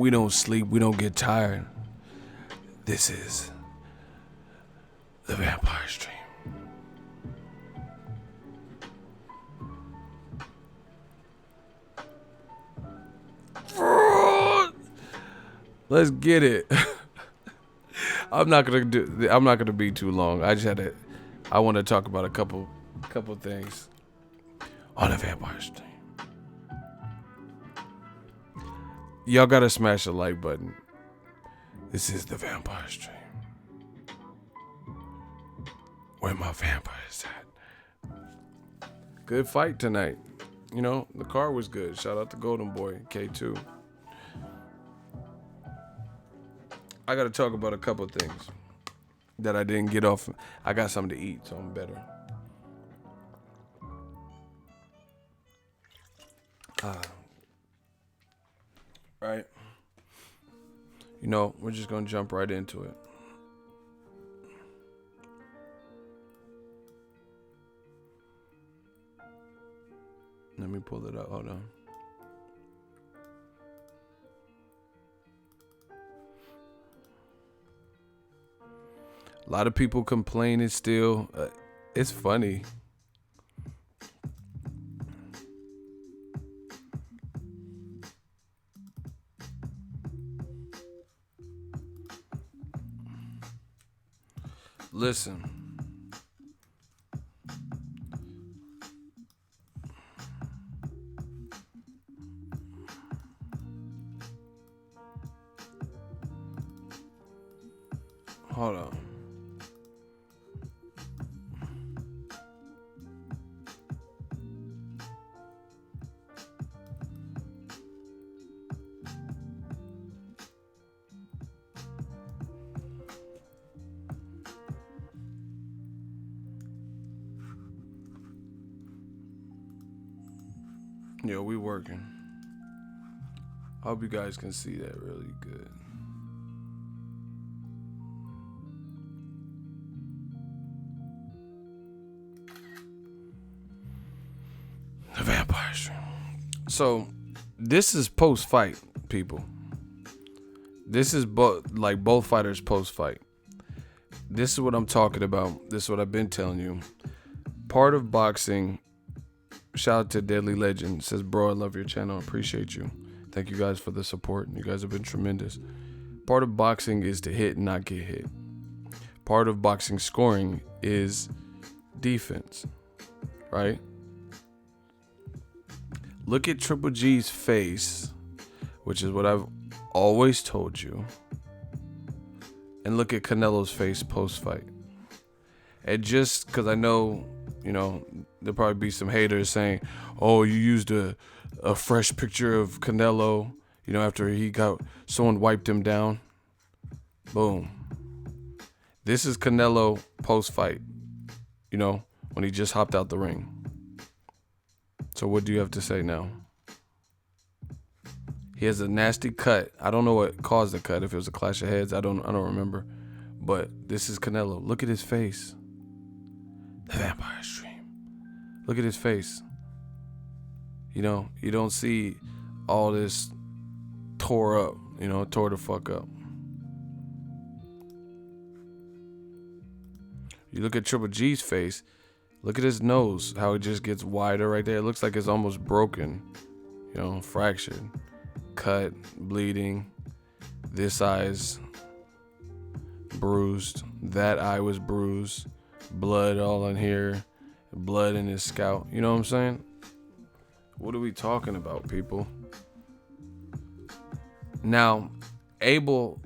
We don't sleep. We don't get tired. This is the Vampire Stream. Let's get it. I'm not gonna be too long. I want to talk about a couple things on the Vampire Stream. Y'all gotta smash the like button. This is the Vampire Stream. Where my vampires at? Good fight tonight. You know, the card was good. Shout out to Golden Boy, K2. I gotta talk about a couple things that I didn't get off. I got something to eat, so I'm better. Right. You know, we're just gonna jump right into it. Let me pull it up. Hold on. A lot of people complaining still. It's funny. Listen. Hold on. Yo, we working. I hope you guys can see that really good. The Vampire Stream. So, this is post-fight, people. This is both fighters post-fight. This is what I'm talking about. This is what I've been telling you. Part of boxing. Shout out to Deadly Legend. Says, bro, I love your channel. I appreciate you. Thank you guys for the support. You guys have been tremendous. Part of boxing is to hit and not get hit. Part of boxing scoring is defense. Right? Look at Triple G's face, which is what I've always told you. And look at Canelo's face post-fight. And just because I know, you know, there'll probably be some haters saying, oh, you used a fresh picture of Canelo, you know, after someone wiped him down. Boom. This is Canelo post-fight, you know, when he just hopped out the ring. So what do you have to say now? He has a nasty cut. I don't know what caused the cut. If it was a clash of heads, I don't remember. But this is Canelo. Look at his face. The Vampire Stream. Look at his face. You know, you don't see all this tore up, you know, tore the fuck up. You look at Triple G's face. Look at his nose, how it just gets wider right there. It looks like it's almost broken, you know, fractured, cut, bleeding. This eye's bruised. That eye was bruised. Blood all in here. Blood in his scalp. You know what I'm saying? What are we talking about, people? Now, Abel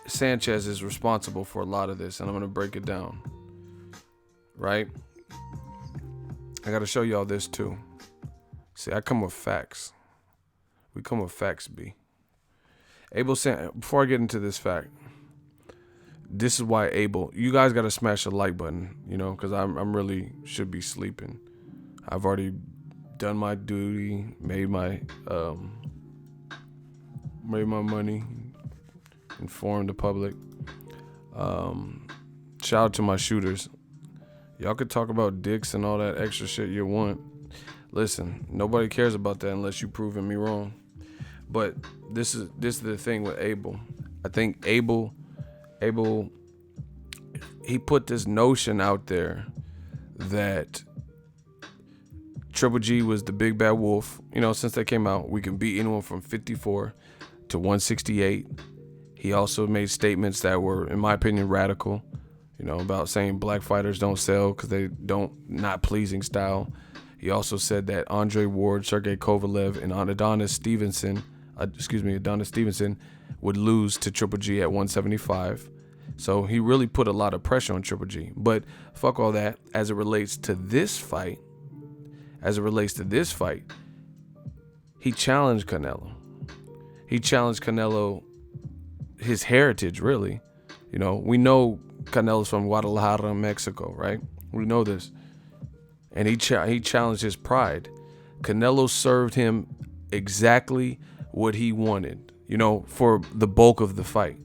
Sanchez is responsible for a lot of this, and I'm going to break it down. Right? I got to show y'all this too. See, I come with facts. We come with facts, B. Abel Sanchez, before I get into this fact, this is why Abel, you guys got to smash the like button, you know, because I'm really should be sleeping. I've already done my duty, made my money, informed the public. Shout out to my shooters. Y'all could talk about dicks and all that extra shit you want. Listen, nobody cares about that unless you proving me wrong. But this is the thing with Abel. I think Abel, he put this notion out there that Triple G was the big bad wolf. You know, since they came out, we can beat anyone from 54 to 168. He also made statements that were, in my opinion, radical. You know, about saying black fighters don't sell because they not pleasing style. He also said that Andre Ward, Sergey Kovalev, and Adonis Stevenson would lose to Triple G at 175. So he really put a lot of pressure on Triple G. But fuck all that. As it relates to this fight, he challenged Canelo. He challenged Canelo, his heritage, really. You know, we know Canelo's from Guadalajara, Mexico, right? We know this. And he challenged his pride. Canelo served him exactly what he wanted, you know, for the bulk of the fight.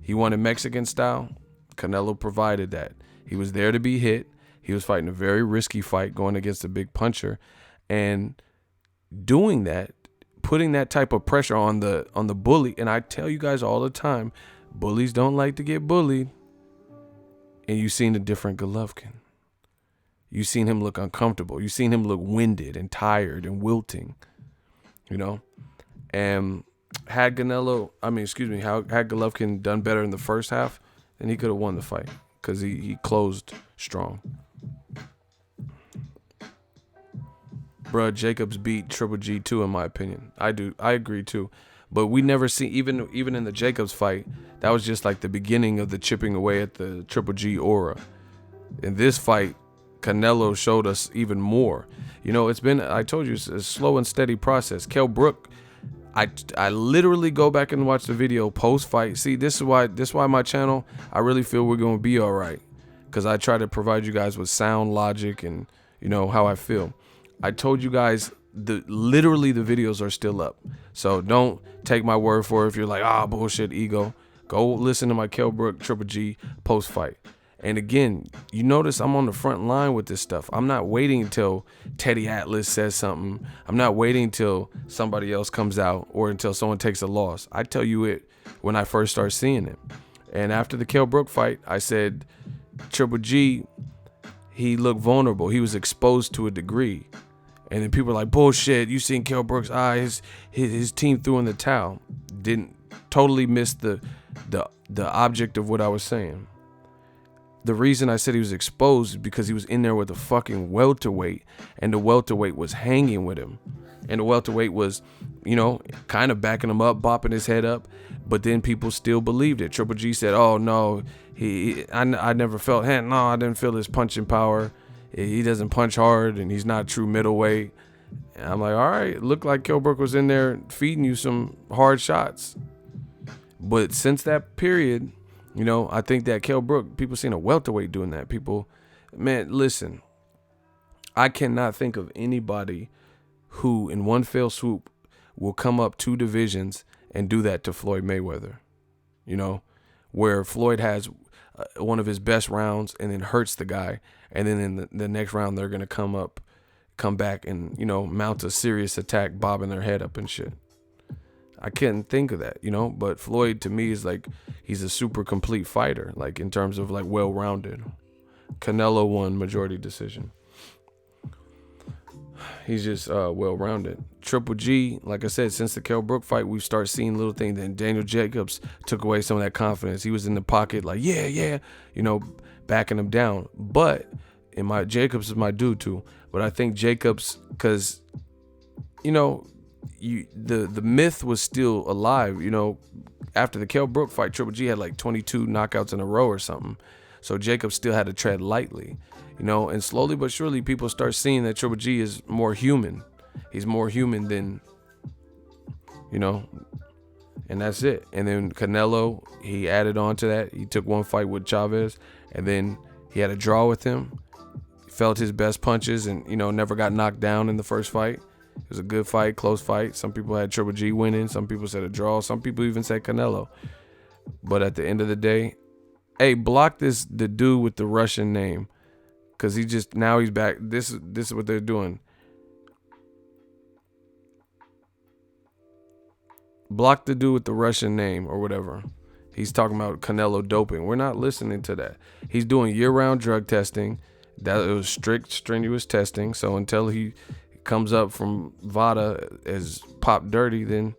He wanted Mexican style. Canelo provided that. He was there to be hit. He was fighting a very risky fight going against a big puncher. And doing that, putting that type of pressure on the bully, and I tell you guys all the time, bullies don't like to get bullied. And you've seen a different Golovkin. You've seen him look uncomfortable. You've seen him look winded and tired and wilting, you know. And had Golovkin done better in the first half, then he could have won the fight because he closed strong. Bruh, Jacobs beat Triple G too, in my opinion. I agree too. But we never see, even in the Jacobs fight, that was just like the beginning of the chipping away at the Triple G aura. In this fight, Canelo showed us even more. You know, I told you, it's a slow and steady process. Kell Brook, I literally go back and watch the video post-fight. See, this is why my channel, I really feel we're going to be all right. Because I try to provide you guys with sound logic and, you know, how I feel. I told you guys, literally the videos are still up. So don't take my word for it if you're like, bullshit, ego. Go listen to my Kell Brook Triple G post-fight. And again, you notice I'm on the front line with this stuff. I'm not waiting until Teddy Atlas says something. I'm not waiting until somebody else comes out or until someone takes a loss. I tell you it when I first start seeing it. And after the Kell Brook fight, I said, Triple G, he looked vulnerable. He was exposed to a degree. And then people are like, bullshit, you seen Kell Brook's eyes. His team threw in the towel. Didn't totally miss the object of what I was saying. The reason I said he was exposed is because he was in there with a fucking welterweight, and the welterweight was hanging with him. And the welterweight was, you know, kind of backing him up, bopping his head up, but then people still believed it. Triple G said, oh, no, I never felt, I didn't feel his punching power. He doesn't punch hard, and he's not true middleweight. And I'm like, all right, it looked like Kell Brook was in there feeding you some hard shots. But since that period, you know, I think that Kell Brook, people seen a welterweight doing that. People, man, listen, I cannot think of anybody who in one fell swoop will come up 2 divisions and do that to Floyd Mayweather. You know, where Floyd has one of his best rounds and then hurts the guy. And then in the next round, they're going to come back and, you know, mount a serious attack, bobbing their head up and shit. I couldn't think of that, you know, but Floyd to me is like, he's a super complete fighter, like in terms of like well-rounded. Canelo won majority decision. He's just well-rounded. Triple G, like I said, since the Kell Brook fight, we start seeing little things. Then Daniel Jacobs took away some of that confidence. He was in the pocket like, yeah, you know, backing him down. But Jacobs is my dude too. But I think Jacobs, because, you know, the myth was still alive, you know. After the Kell Brook fight, Triple G had like 22 knockouts in a row or something. So Jacob still had to tread lightly, you know. And slowly but surely, people start seeing that Triple G is more human. He's more human than, you know, and that's it. And then Canelo, he added on to that. He took one fight with Chavez, and then he had a draw with him. Felt his best punches and, you know, never got knocked down in the first fight. It was a good fight, close fight. Some people had Triple G winning. Some people said a draw. Some people even said Canelo. But at the end of the day, hey, block the dude with the Russian name, because now he's back. This is what they're doing. Block the dude with the Russian name or whatever. He's talking about Canelo doping. We're not listening to that. He's doing year-round drug testing. That it was strict, strenuous testing. So until he comes up from VADA as pop dirty, then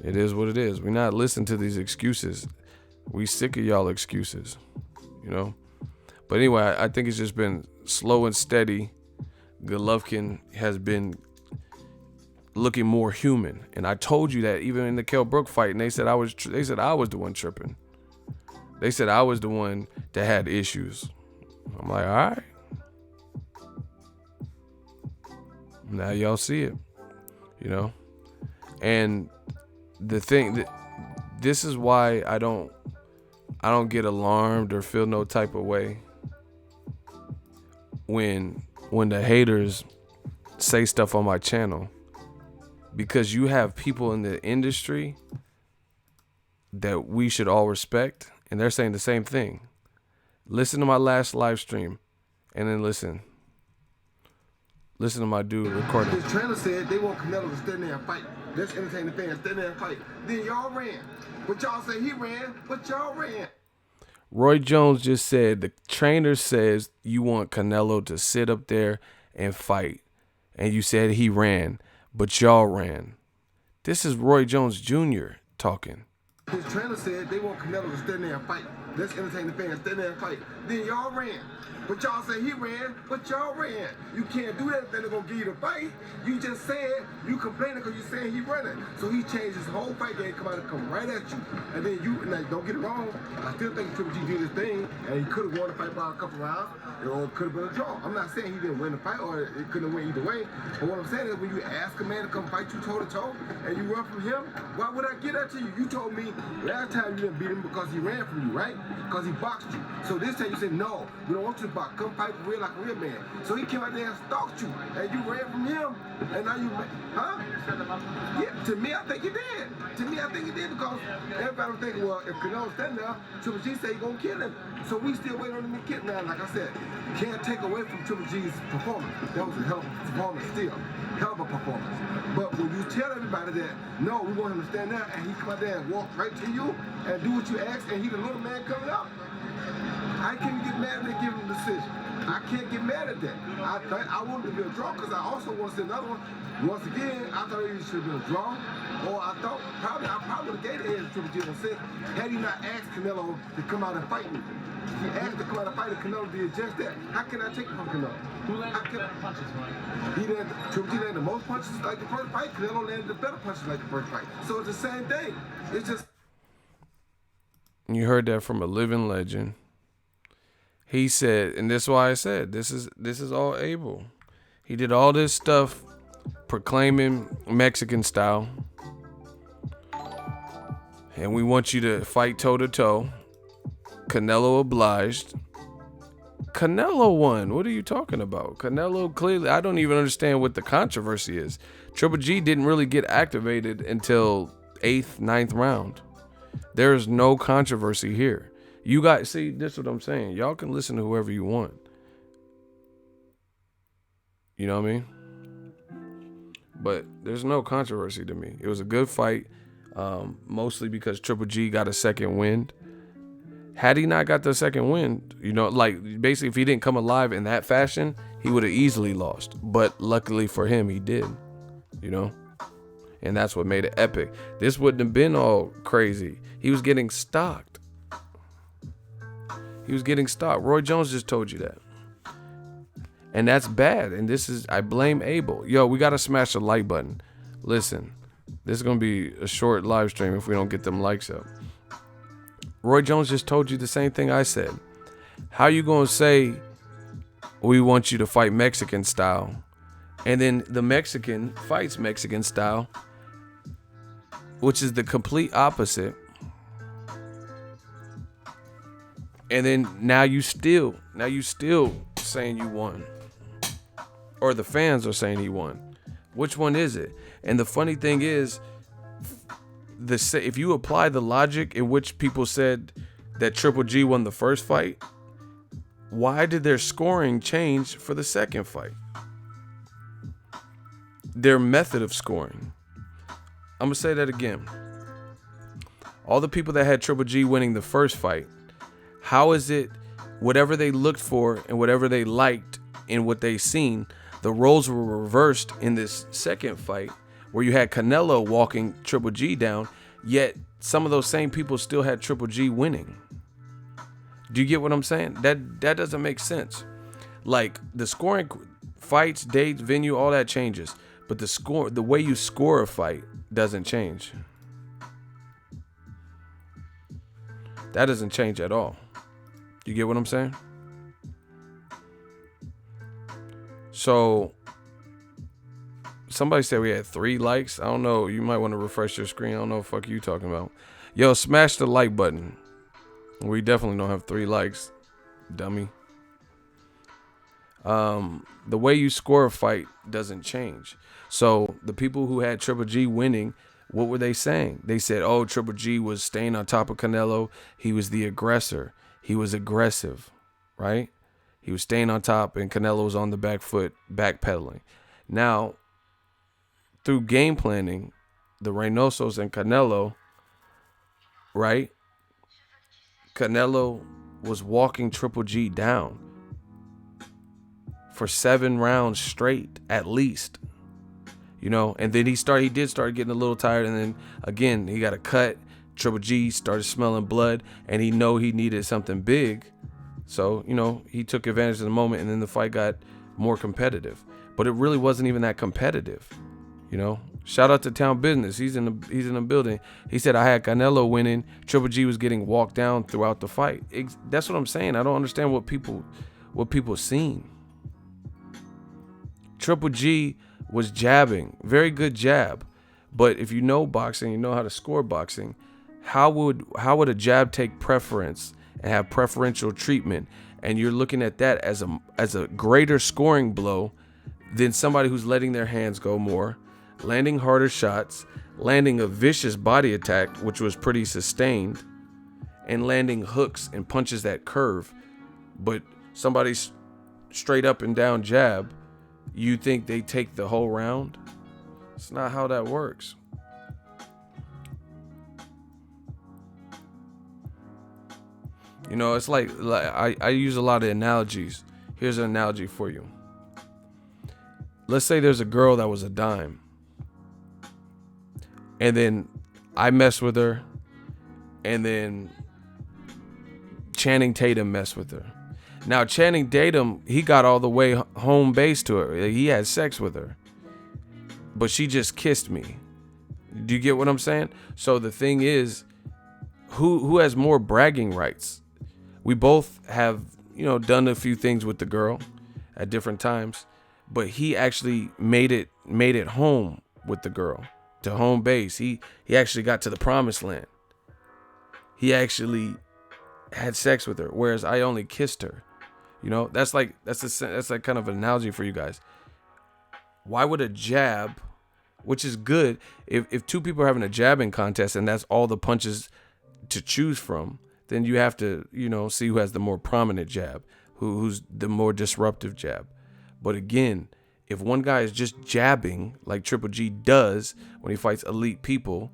it is what it is. We're not listening to these excuses. We sick of y'all excuses, you know. But anyway, I think it's just been slow and steady. Golovkin has been looking more human, and I told you that even in the Kell Brook fight, and they said I was the one tripping. They said I was the one that had issues. I'm like, all right. Now y'all see it, you know. And the thing that this is why I don't get alarmed or feel no type of way when the haters say stuff on my channel, because you have people in the industry that we should all respect, and they're saying the same thing. Listen to my last live stream, and then listen to my dude recording. His trainer said they want Canelo to stand there and fight. Let's entertain the fans, stand there and fight. Then y'all ran. But y'all say he ran, but y'all ran. Roy Jones just said the trainer says you want Canelo to sit up there and fight. And you said he ran, but y'all ran. This is Roy Jones Jr. talking. His trainer said they want Canelo to stand there and fight. Let's entertain the fans, stand there and fight. Then y'all ran. But y'all say he ran, but y'all ran. You can't do that if they're gonna give you the fight. You just said you complaining because you saying he running. So he changed his whole fight game, come out and come right at you. And then you, like, don't get it wrong. I still think Triple G did his thing, and he could have won the fight by a couple rounds, or it could have been a draw. I'm not saying he didn't win the fight, or it couldn't have went either way. But what I'm saying is when you ask a man to come fight you toe to toe, and you run from him, why would I get that to you? You told me last time you didn't beat him because he ran from you, right? Because he boxed you. So this time you said, no, we don't want you to box. Come fight for real like a real man. So he came out there and stalked you, and you ran from him, and now you, huh? Yeah, to me, I think you did. To me, I think you did because everybody was thinking, well, if Canelo's standing there, Triple G say he's gonna kill him. So we still waiting on him to kill him. Now, like I said, can't take away from Triple G's performance. That was a hell of a performance still. Hell of a performance. But when you tell everybody that, no, we want him to stand there, and he come out there and walk right to you and do what you ask, and he the little man coming up, I can't get mad when they give him a decision. I can't get mad at that. I wanted to be a draw because I also want to see another one. Once again, I thought it should have been a draw. Or I probably would have gave the edge to Triple G and said, had he not asked Canelo to come out and fight me. He asked to come out and fight, and Canelo did just that. How can I take it from Canelo? Who landed the better punches, Mike? Triple G landed the most punches like the first fight. Canelo landed the better punches like the first fight. So it's the same thing. It's just. You heard that from a living legend. He said, and this is why I said, this is all Abel. He did all this stuff proclaiming Mexican style. And we want you to fight toe to toe. Canelo obliged. Canelo won. What are you talking about? Canelo clearly, I don't even understand what the controversy is. Triple G didn't really get activated until 8th, 9th round. There is no controversy here. You guys, see, this is what I'm saying. Y'all can listen to whoever you want. You know what I mean? But there's no controversy to me. It was a good fight, mostly because Triple G got a second wind. Had he not got the second wind, you know, like basically if he didn't come alive in that fashion, he would have easily lost. But luckily for him, he did, you know? And that's what made it epic. This wouldn't have been all crazy. He was getting stocked. He was getting stopped. Roy Jones just told you that. And that's bad. And I blame Abel. Yo, we got to smash the like button. Listen, this is going to be a short live stream if we don't get them likes up. Roy Jones just told you the same thing I said. How you going to say we want you to fight Mexican style, and then the Mexican fights Mexican style, which is the complete opposite. And then now you still saying you won. Or the fans are saying he won. Which one is it? And the funny thing is, if you apply the logic in which people said that Triple G won the first fight, why did their scoring change for the second fight? Their method of scoring. I'm going to say that again. all the people that had Triple G winning the first fight, how is it whatever they looked for and whatever they liked in what they seen, the roles were reversed in this second fight where you had Canelo walking Triple G down, yet some of those same people still had Triple G winning? Do you get what I'm saying? That doesn't make sense. Like, the scoring, fights, dates, venue, all that changes, but the way you score a fight doesn't change. That doesn't change at all. You get what I'm saying? So somebody said we had 3 likes. I don't know. You might want to refresh your screen. I don't know what the fuck you talking about. Yo, smash the like button. We definitely don't have 3 likes, dummy. The way you score a fight doesn't change. So the people who had Triple G winning, what were they saying? They said, oh, Triple G was staying on top of Canelo. He was the aggressor. He was aggressive, right? He was staying on top and Canelo was on the back foot, backpedaling. Now, through game planning, the Reynosos and Canelo, right? Canelo was walking Triple G down for 7 rounds straight, at least. You know, and then he did start getting a little tired, and then again he got a cut. Triple G started smelling blood, and he needed something big, so you know he took advantage of the moment, and then the fight got more competitive. But it really wasn't even that competitive, you know. Shout out to Town Business. He's in the building. He said I had Canelo winning. Triple G was getting walked down throughout the fight. That's what I'm saying. I don't understand what people seen. Triple G was jabbing, very good jab, but if you know boxing, you know how to score boxing. How would a jab take preference and have preferential treatment? And you're looking at that as a greater scoring blow than somebody who's letting their hands go more, landing harder shots, landing a vicious body attack, which was pretty sustained, and landing hooks and punches that curve. But somebody's straight up and down jab, you think they take the whole round? It's not how that works. You know, it's like I use a lot of analogies. Here's an analogy for you. Let's say there's a girl that was a dime, and then I mess with her, and then Channing Tatum messed with her. Now, Channing Tatum, he got all the way home base to her. He had sex with her, but she just kissed me. Do you get what I'm saying? So the thing is, who has more bragging rights? We both have, you know, done a few things with the girl at different times, but he actually made it home with the girl, to home base. He actually got to the promised land. He actually had sex with her, whereas I only kissed her. You know, that's like kind of an analogy for you guys. Why would a jab, which is good, if 2 people are having a jabbing contest and that's all the punches to choose from, then you have to, you know, see who has the more prominent jab, who's the more disruptive jab. But again, if one guy is just jabbing like Triple G does when he fights elite people,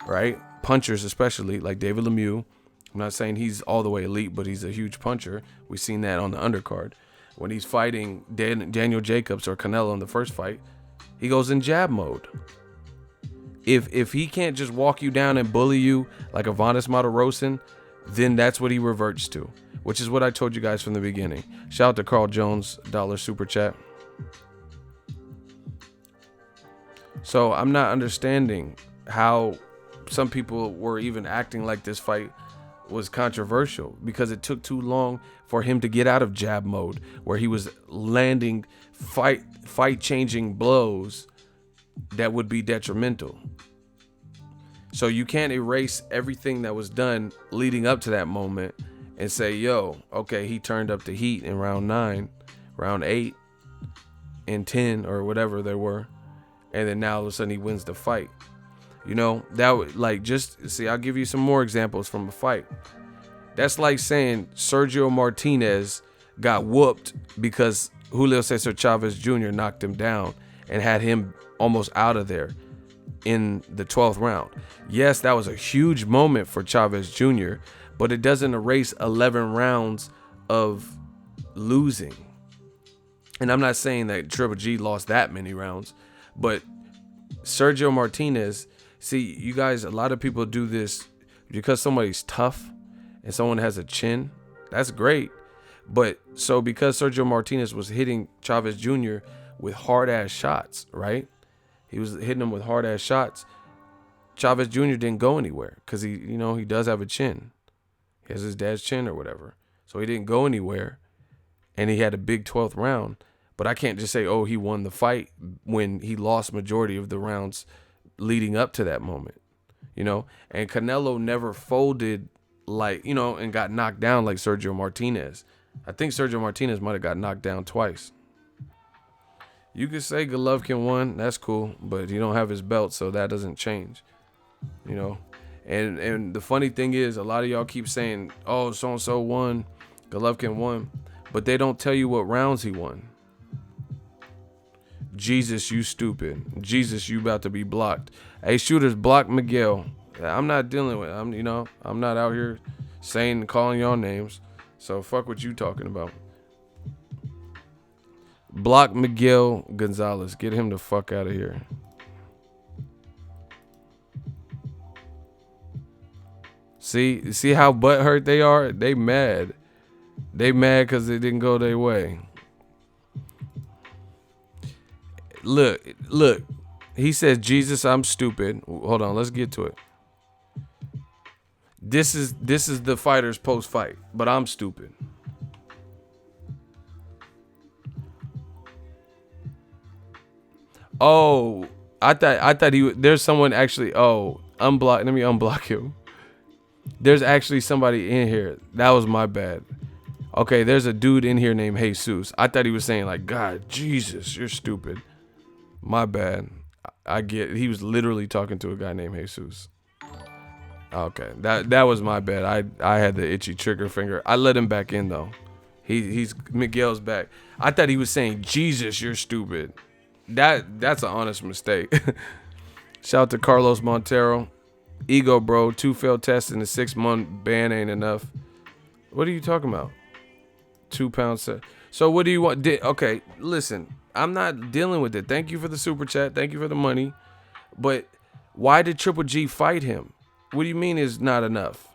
right? Punchers especially, like David Lemieux. I'm not saying he's all the way elite, but he's a huge puncher. We've seen that on the undercard. When he's fighting Daniel Jacobs or Canelo in the first fight, he goes in jab mode. If he can't just walk you down and bully you like Avanis Matarosin, then that's what he reverts to, which is what I told you guys from the beginning. Shout out to Carl Jones, $1 super chat. So I'm not understanding how some people were even acting like this fight was controversial, because it took too long for him to get out of jab mode, where he was landing fight changing blows that would be detrimental. So you can't erase everything that was done leading up to that moment and say, yo, okay, he turned up the heat in round 9, round 8, and 10, or whatever there were, and then now all of a sudden he wins the fight. You know, that would, like, just see, I'll give you some more examples from a fight. That's like saying Sergio Martinez got whooped because Julio Cesar Chavez Jr. knocked him down and had him almost out of there. in the 12th round. Yes, that was a huge moment for Chavez Jr., but it doesn't erase 11 rounds of losing. And I'm not saying that Triple G lost that many rounds, but Sergio Martinez, see, you guys, a lot of people do this because somebody's tough and someone has a chin. That's great. But so because Sergio Martinez was hitting Chavez Jr. with hard ass shots, right? He was hitting him with hard ass shots. Chavez Jr. didn't go anywhere because he does have a chin. He has his dad's chin or whatever. So he didn't go anywhere. And he had a big 12th round. But I can't just say, oh, he won the fight when he lost majority of the rounds leading up to that moment. And Canelo never folded and got knocked down like Sergio Martinez. I think Sergio Martinez might have got knocked down twice. You could say Golovkin won. That's cool. But he don't have his belt, so that doesn't change. And the funny thing is, a lot of y'all keep saying, oh, so-and-so won. Golovkin won. But they don't tell you what rounds he won. Jesus, you stupid. Jesus, you about to be blocked. Hey, shooters, block Miguel. I'm not dealing with it. I'm not out here calling y'all names. So fuck what you talking about. Block Miguel Gonzalez. Get him the fuck out of here. See how butthurt they are? They mad. They mad because it didn't go their way. Look. He says, Jesus, I'm stupid. Hold on, let's get to it. This is the fighter's post-fight, but I'm stupid. Oh, I thought there's someone actually. Oh, unblock. Let me unblock him. There's actually somebody in here. That was my bad. Okay, there's a dude in here named Jesus. I thought he was saying like, God, Jesus, you're stupid. My bad. I get. He was literally talking to a guy named Jesus. Okay, that was my bad. I had the itchy trigger finger. I let him back in though. He's Miguel's back. I thought he was saying, Jesus, you're stupid. That's an honest mistake. Shout out to Carlos Montero. Ego, bro. 2 failed tests and a 6-month ban ain't enough. What are you talking about? 2 pounds. So what do you want? Okay, listen. I'm not dealing with it. Thank you for the super chat. Thank you for the money. But why did Triple G fight him? What do you mean is not enough?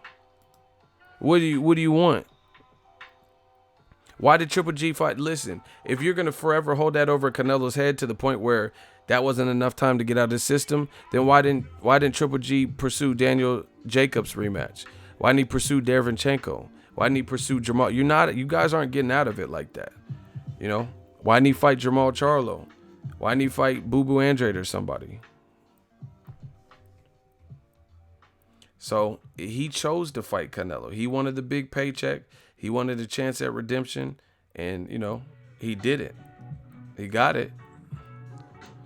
What do you want? Why did Triple G fight? Listen, if you're going to forever hold that over Canelo's head to the point where that wasn't enough time to get out of his system, then why didn't Triple G pursue Daniel Jacobs rematch? Why didn't he pursue Derevyanchenko? Why didn't he pursue Jamal? You guys aren't getting out of it like that. Why didn't he fight Jamal Charlo? Why didn't he fight Boo Boo Andrade or somebody? So he chose to fight Canelo. He wanted the big paycheck. He wanted a chance at redemption. And, he did it. He got it.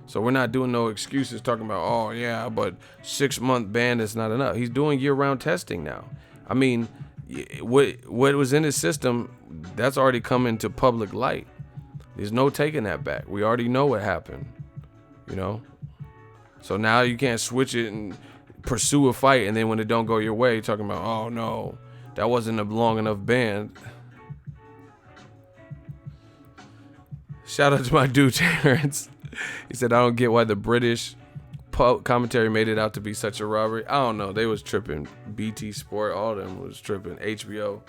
So we're not doing no excuses talking about, oh, yeah, but 6-month ban is not enough. He's doing year-round testing now. I mean, what was in his system, that's already come into public light. There's no taking that back. We already know what happened, So now you can't switch it and pursue a fight, and then when it don't go your way, you're talking about, oh, no, that wasn't a long enough ban. Shout out to my dude, Terrence. He said, I don't get why the British commentary made it out to be such a robbery. I don't know. They was tripping. BT Sport, all of them was tripping. HBO.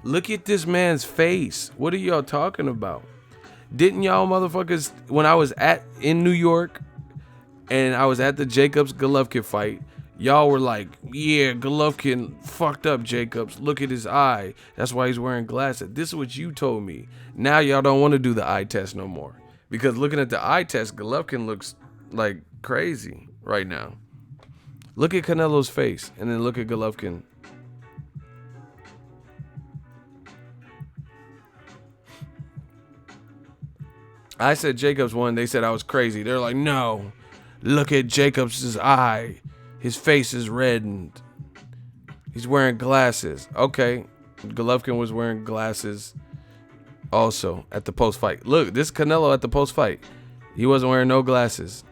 Look at this man's face. What are y'all talking about? Didn't y'all motherfuckers, when I was in New York and I was at the Jacobs Golovkin fight, y'all were like, yeah, Golovkin fucked up Jacobs. Look at his eye. That's why he's wearing glasses. This is what you told me. Now y'all don't want to do the eye test no more. Because looking at the eye test, Golovkin looks like crazy right now. Look at Canelo's face and then look at Golovkin. I said Jacobs won. They said I was crazy. They're like, no, look at Jacobs' eye. His face is reddened. He's wearing glasses. Okay. Golovkin was wearing glasses also at the post-fight. Look, this Canelo at the post-fight. He wasn't wearing no glasses.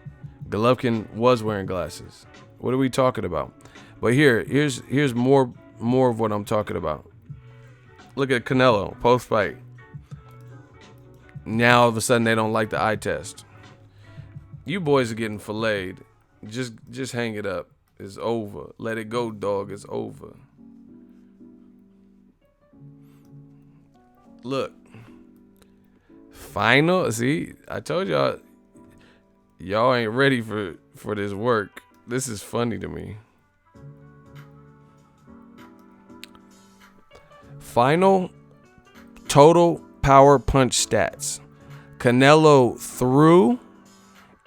Golovkin was wearing glasses. What are we talking about? But here's more of what I'm talking about. Look at Canelo post-fight. Now all of a sudden they don't like the eye test. You boys are getting filleted. Just hang it up. It's over. Let it go, dog. It's over. Look. Final. See, I told y'all ain't ready for this work. This is funny to me. Final total power punch stats. Canelo threw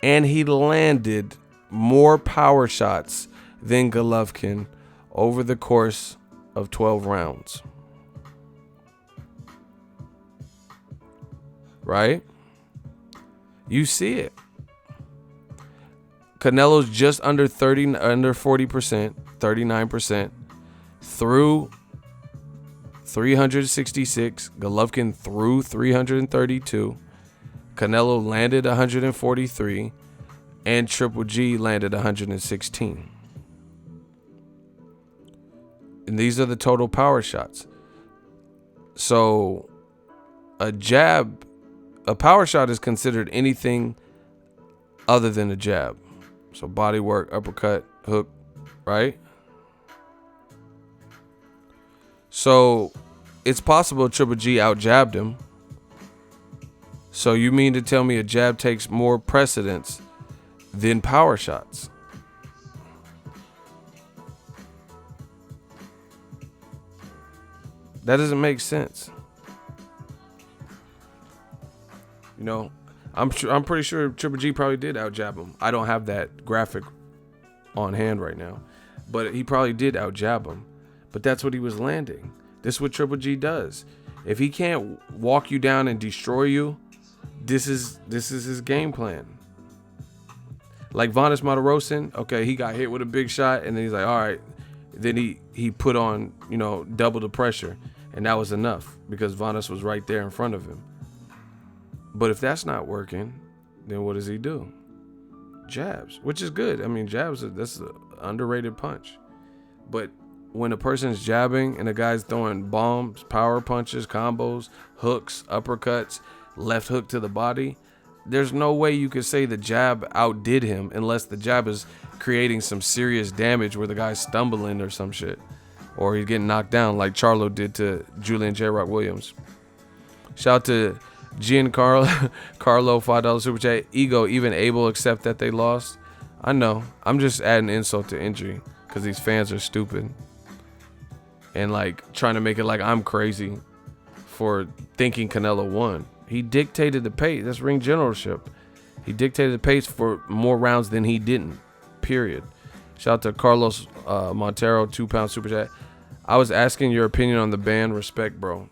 and he landed more power shots than Golovkin over the course of 12 rounds. Right? You see it. Canelo's just under 40%, 39%. Threw 366. Golovkin threw 332. Canelo landed 143. And Triple G landed 116. And these are the total power shots. So a power shot is considered anything other than a jab. So body work, uppercut, hook, right? So it's possible Triple G out-jabbed him. So you mean to tell me a jab takes more precedence than power shots? That doesn't make sense. You know, I'm pretty sure Triple G probably did out-jab him. I don't have that graphic on hand right now, but he probably did out-jab him. But that's what he was landing. This is what Triple G does. If he can't walk you down and destroy you, this is his game plan. Like Vanes Martirosyan, okay, he got hit with a big shot, and then he's like, all right. Then he put on, double the pressure, and that was enough because Vanes was right there in front of him. But if that's not working, then what does he do? Jabs, which is good. I mean, jabs, that's an underrated punch. But when a person's jabbing and a guy's throwing bombs, power punches, combos, hooks, uppercuts, left hook to the body, there's no way you could say the jab outdid him unless the jab is creating some serious damage where the guy's stumbling or some shit. Or he's getting knocked down like Charlo did to Julian J. Rock Williams. Shout out to Giancarlo $5 super chat. Ego, even Abel accept that they lost. I know. I'm just adding insult to injury because these fans are stupid. And like trying to make it like I'm crazy for thinking Canelo won. He dictated the pace. That's ring generalship. He dictated the pace for more rounds than he didn't. Period. Shout out to Carlos Montero, £2 super chat. I was asking your opinion on the ban. Respect, bro.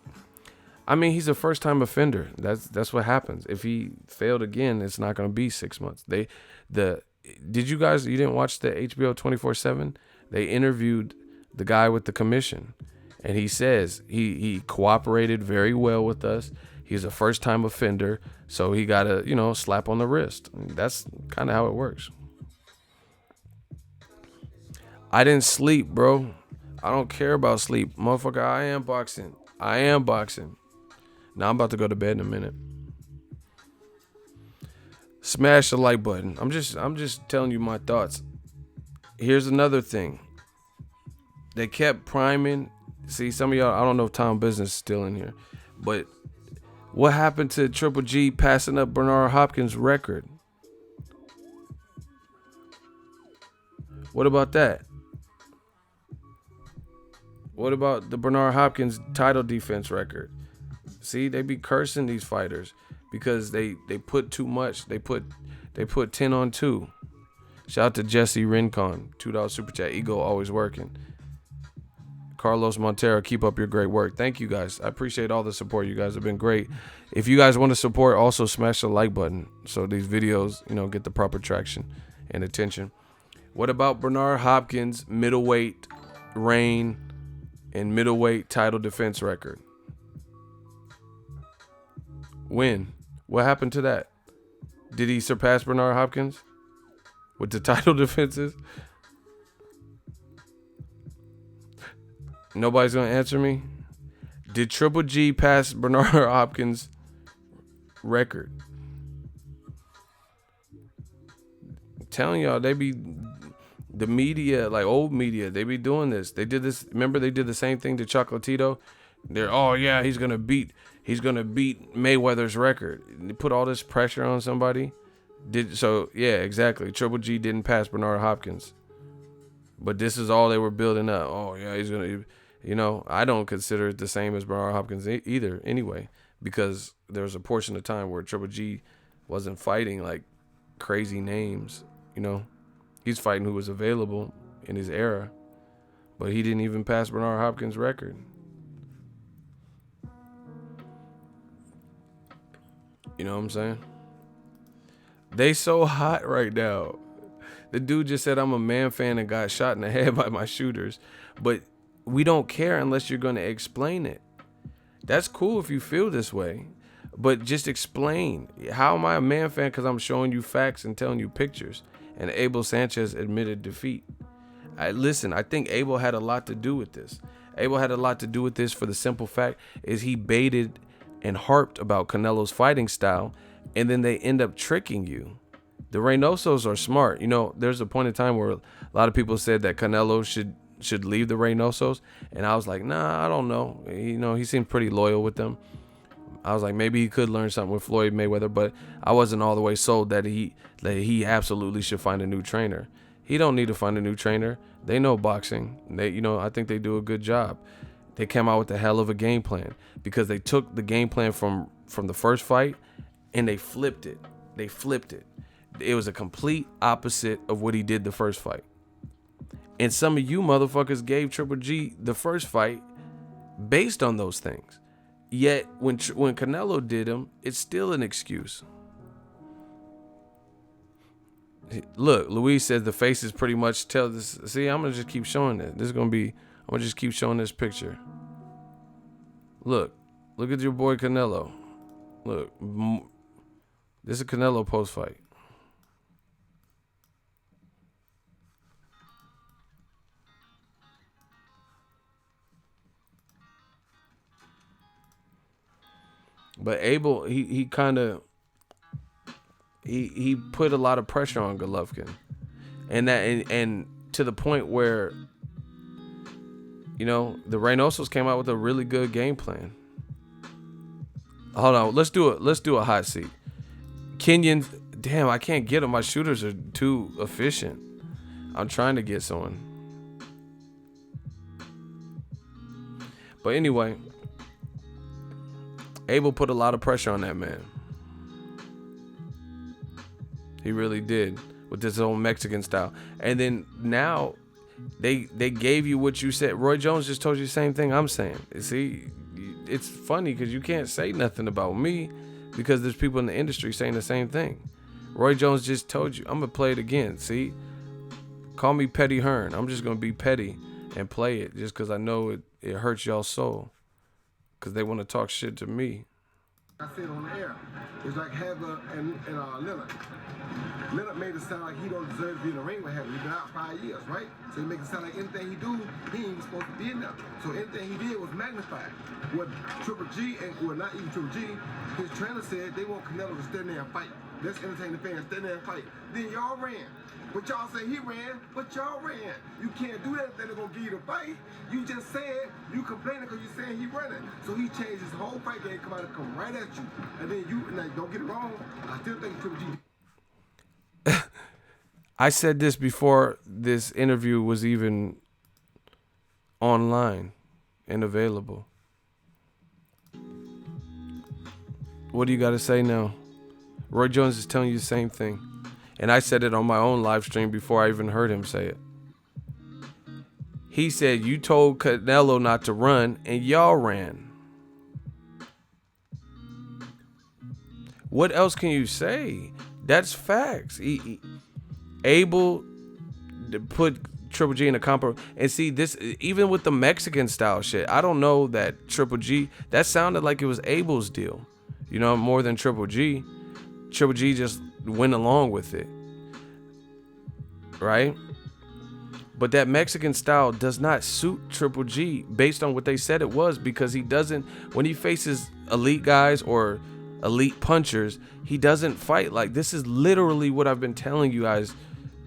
I mean, he's a first-time offender. That's what happens. If he failed again, it's not going to be 6 months. You didn't watch the HBO 24/7? They interviewed the guy with the commission, and he says he cooperated very well with us. He's a first-time offender, so he got a slap on the wrist. That's kind of how it works. I didn't sleep, bro. I don't care about sleep, motherfucker. I am boxing. Now I'm about to go to bed in a minute. Smash the like button. I'm just telling you my thoughts. Here's another thing. They kept priming. See, some of y'all, I don't know if Tom Business is still in here, but what happened to Triple G passing up Bernard Hopkins' record? What about that? What about the Bernard Hopkins title defense record? See, they be cursing these fighters because they put too much. They put 10 on 2. Shout out to Jesse Rincon, $2 super chat. Ego always working. Carlos Montero, keep up your great work. Thank you guys. I appreciate all the support. You guys have been great. If you guys want to support, also smash the like button so these videos, get the proper traction and attention. What about Bernard Hopkins' middleweight reign and middleweight title defense record? When? What happened to that? Did he surpass Bernard Hopkins? with the title defenses. Nobody's gonna answer me. Did Triple G pass Bernard Hopkins' record? I'm telling y'all, they be the media, like old media, they be doing this. They did this. Remember, they did the same thing to Chocolatito. They're, oh yeah, he's gonna beat Mayweather's record. They put all this pressure on somebody. Yeah, exactly. Triple G didn't pass Bernard Hopkins, but this is all they were building up. Oh yeah, he's gonna. I don't consider it the same as Bernard Hopkins either. Anyway, because there was a portion of time where Triple G wasn't fighting like crazy names. He's fighting who was available in his era, but he didn't even pass Bernard Hopkins' record. You know what I'm saying? They so hot right now. The dude just said I'm a man fan and got shot in the head by my shooters. But we don't care unless you're going to explain it. That's cool if you feel this way. But just explain. How am I a man fan? Because I'm showing you facts and telling you pictures. And Abel Sanchez admitted defeat. Listen, I think Abel had a lot to do with this. Abel had a lot to do with this for the simple fact is he baited and harped about Canelo's fighting style, and then they end up tricking you. The Reynosos are smart. There's a point in time where a lot of people said that Canelo should leave the Reynosos, and I was like, nah, I don't know. He seemed pretty loyal with them. I was like, maybe he could learn something with Floyd Mayweather, but I wasn't all the way sold that he absolutely should find a new trainer. He don't need to find a new trainer. They know boxing. I think they do a good job. They came out with a hell of a game plan because they took the game plan from the first fight and they flipped it. It was a complete opposite of what he did the first fight. And some of you motherfuckers gave Triple G the first fight based on those things. Yet when Canelo did him, it's still an excuse. Look, Luis says the faces pretty much tell this. See, I'm gonna just keep showing it. I'm gonna just keep showing this picture. Look at your boy Canelo. Look, this is a Canelo post fight. But Abel, he put a lot of pressure on Golovkin, and to the point where, the Reynosos came out with a really good game plan. Hold on, let's do a hot seat. Kenyans, damn, I can't get them. My shooters are too efficient. I'm trying to get someone. But anyway, Abel put a lot of pressure on that man. He really did, with this whole Mexican style. And then now they gave you what you said. Roy Jones just told you the same thing I'm saying. See, it's funny because you can't say nothing about me because there's people in the industry saying the same thing. Roy Jones just told you. I'm going to play it again. See? Call me Petty Hearn. I'm just going to be petty and play it just because I know it hurts y'all's soul. Because they want to talk shit to me. I said on the air, it's like Hagler and Leonard. Leonard made it sound like he don't deserve to be in the ring with Hagler. He's been out 5 years, right? So he makes it sound like anything he do, he ain't even supposed to be in there. So anything he did was magnified. What Triple G, not even Triple G, his trainer said they want Canelo to stand there and fight. Let's entertain the fans, stand there and fight. Then y'all ran. But y'all say he ran, but y'all ran. You can't do that if they're gonna give you the fight. You just said you complaining because you're saying he running. So he changed his whole fight game, come out and come right at you. And then you, don't get it wrong, I still think Triple G. I said this before this interview was even online and available. What do you got to say now? Roy Jones is telling you the same thing. And I said it on my own live stream before I even heard him say it. He said, you told Canelo not to run, and y'all ran. What else can you say? That's facts. Abel put Triple G in a compo. And see, this, even with the Mexican style shit, I don't know that Triple G, that sounded like it was Abel's deal. More than Triple G. Triple G just went along with it. right? But that Mexican style does not suit Triple G based on what they said it was, because he doesn't, when he faces elite guys or elite punchers, he doesn't fight like this. Is literally what I've been telling you guys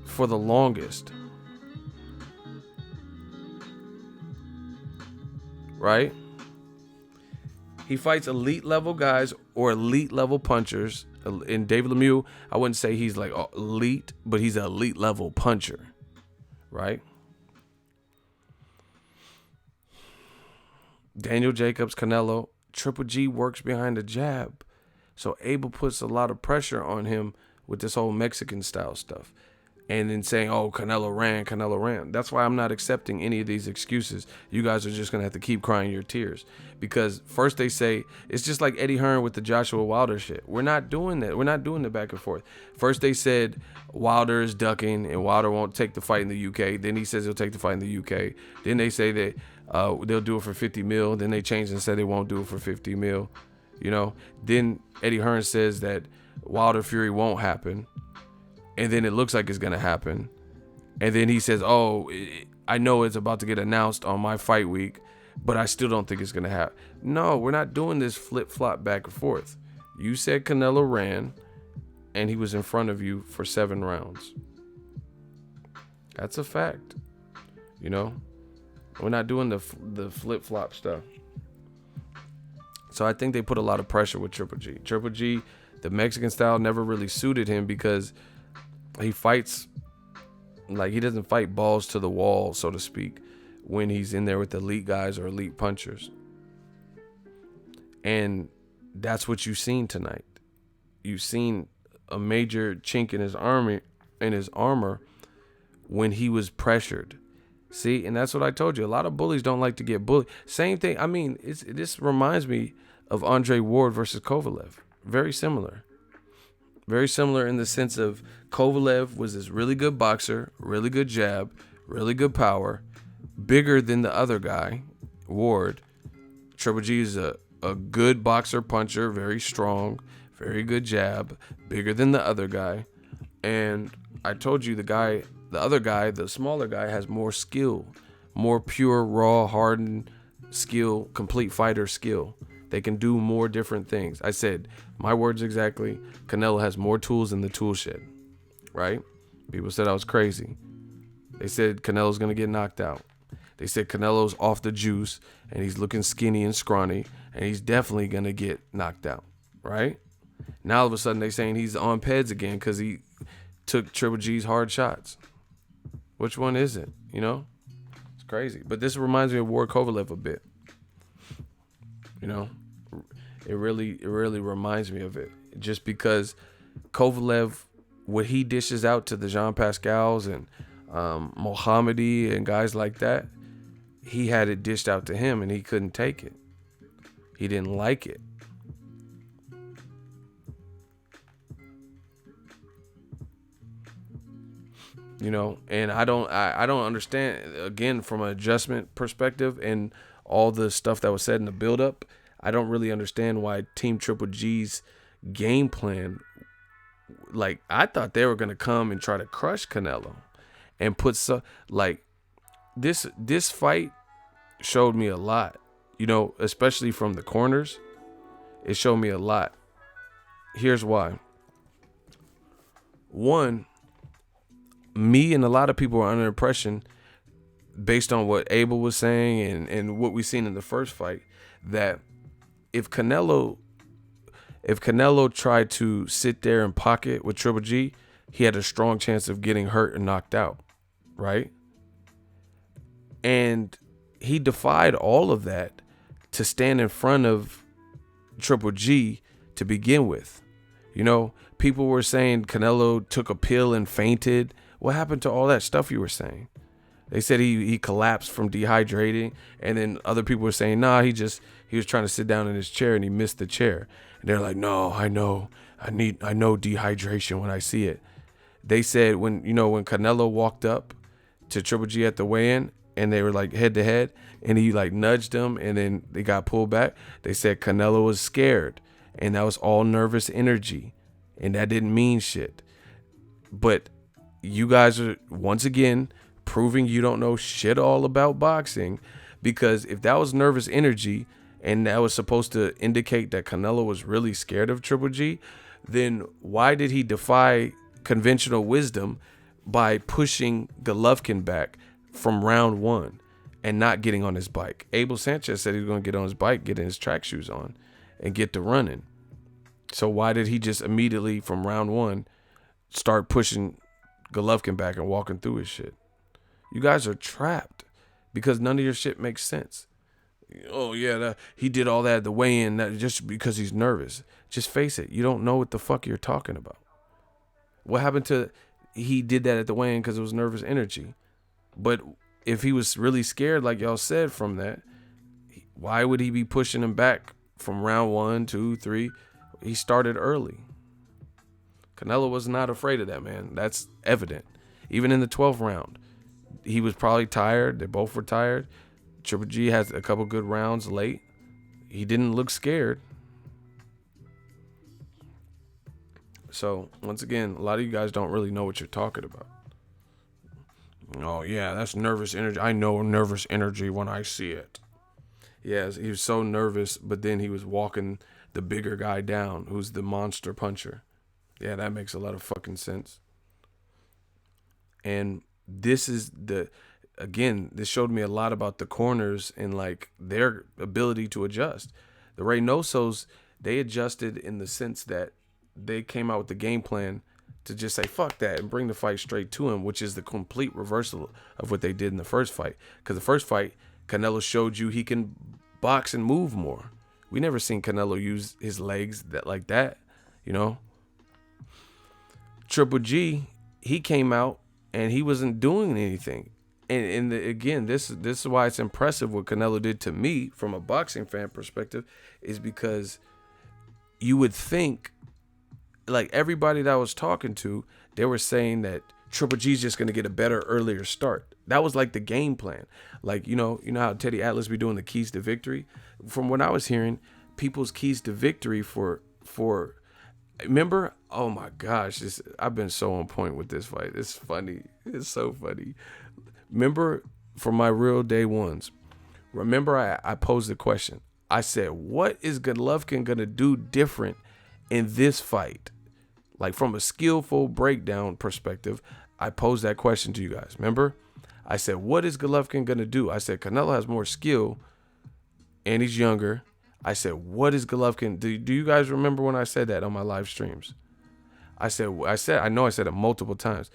for the longest. Right? He fights elite level guys or elite level punchers. In David Lemieux, I wouldn't say he's like elite, but he's an elite level puncher. Right? Daniel Jacobs, Canelo, Triple G works behind the jab. So Abel puts a lot of pressure on him with this whole Mexican style stuff. And then saying, oh, Canelo ran. That's why I'm not accepting any of these excuses. You guys are just going to have to keep crying your tears. Because first they say, it's just like Eddie Hearn with the Joshua Wilder shit. We're not doing that. We're not doing the back and forth. First they said Wilder is ducking and Wilder won't take the fight in the UK. Then he says he'll take the fight in the UK. Then they say that they'll do it for 50 mil. Then they changed and said they won't do it for 50 mil. You know, then Eddie Hearn says that Wilder Fury won't happen. And then it looks like it's going to happen. And then he says, oh, I know it's about to get announced on my fight week, but I still don't think it's going to happen. No, we're not doing this flip-flop back and forth. You said Canelo ran, and he was in front of you for 7 rounds. That's a fact. You know? We're not doing the flip-flop stuff. So I think they put a lot of pressure with Triple G. Triple G, the Mexican style never really suited him because he fights like he doesn't fight balls to the wall, so to speak, when he's in there with elite guys or elite punchers. And that's what you've seen tonight. You've seen a major chink in his armor when he was pressured. See, and that's what I told you. A lot of bullies don't like to get bullied. Same thing. I mean, this reminds me of Andre Ward versus Kovalev. Very similar. Very similar in the sense of Kovalev was this really good boxer, really good jab, really good power, bigger than the other guy, Ward. Triple G is a good boxer, puncher, very strong, very good jab, bigger than the other guy. And I told you the other guy, the smaller guy, has more skill, more pure, raw, hardened skill, complete fighter skill. They can do more different things. I said, my words exactly, Canelo has more tools in the tool shed, right? People said I was crazy. They said Canelo's going to get knocked out. They said Canelo's off the juice and he's looking skinny and scrawny and he's definitely going to get knocked out, right? Now all of a sudden they're saying he's on peds again because he took Triple G's hard shots. Which one is it? You know? It's crazy. But this reminds me of Ward-Kovalev a bit. You know? It really reminds me of it. Just because Kovalev, what he dishes out to the Jean Pascals and Mohammedi and guys like that, he had it dished out to him and he couldn't take it. He didn't like it. You know, and I don't understand, again, from an adjustment perspective and all the stuff that was said in the build-up, I don't really understand why Team Triple G's game plan, like, I thought they were going to come and try to crush Canelo and put this fight showed me a lot, you know, especially from the corners. It showed me a lot. Here's why. One, me and a lot of people were under the impression, based on what Abel was saying and what we seen in the first fight, that if Canelo tried to sit there and pocket with Triple G, he had a strong chance of getting hurt and knocked out, right? And he defied all of that to stand in front of Triple G to begin with. You know, people were saying Canelo took a pill and fainted. What happened to all that stuff you were saying? They said he collapsed from dehydrating, and then other people were saying, nah, he was trying to sit down in his chair and he missed the chair. And they're like, no, I know dehydration when I see it. They said when Canelo walked up to Triple G at the weigh-in and they were like head to head and he like nudged him and then they got pulled back. They said Canelo was scared and that was all nervous energy and that didn't mean shit. But you guys are once again proving you don't know shit all about boxing, because if that was nervous energy and that was supposed to indicate that Canelo was really scared of Triple G, then why did he defy conventional wisdom by pushing Golovkin back from round 1 and not getting on his bike? Abel Sanchez said he was going to get on his bike, get in his track shoes on, and get to running. So why did he just immediately from round 1 start pushing Golovkin back and walking through his shit? You guys are trapped because none of your shit makes sense. Oh yeah, he did all that at the weigh-in just because he's nervous. Just face it, you don't know what the fuck you're talking about. What happened to he did that at the weigh-in because it was nervous energy? But if he was really scared, like y'all said, from that, why would he be pushing him back from round 1, 2, 3? He started early. Canelo was not afraid of that, man. That's evident. Even in the 12th round, he was probably tired. They both were tired. Triple G has a couple good rounds late. He didn't look scared. So, once again, a lot of you guys don't really know what you're talking about. Oh, yeah, that's nervous energy. I know nervous energy when I see it. Yes, he was so nervous, but then he was walking the bigger guy down, who's the monster puncher. Yeah, that makes a lot of fucking sense. And this is this showed me a lot about the corners and like their ability to adjust. The Reynosos, they adjusted in the sense that they came out with the game plan to just say, fuck that, and bring the fight straight to him, which is the complete reversal of what they did in the first fight. Because the first fight, Canelo showed you he can box and move more. We never seen Canelo use his legs like that, you know. Triple G, he came out and he wasn't doing anything. And again, this is why it's impressive what Canelo did to me from a boxing fan perspective, is because you would think, like everybody that I was talking to, they were saying that Triple G's just going to get a better earlier start. That was like the game plan. Like, you know how Teddy Atlas be doing the keys to victory? From what I was hearing, people's keys to victory for remember? Oh my gosh, I've been so on point with this fight. It's funny. It's so funny. Remember from my real day ones, remember I posed the question. I said, what is Golovkin going to do different in this fight? Like from a skillful breakdown perspective, I posed that question to you guys. Remember? I said, what is Golovkin going to do? I said, Canelo has more skill and he's younger. I said, what is Golovkin? Do you guys remember when I said that on my live streams? I know I said it multiple times.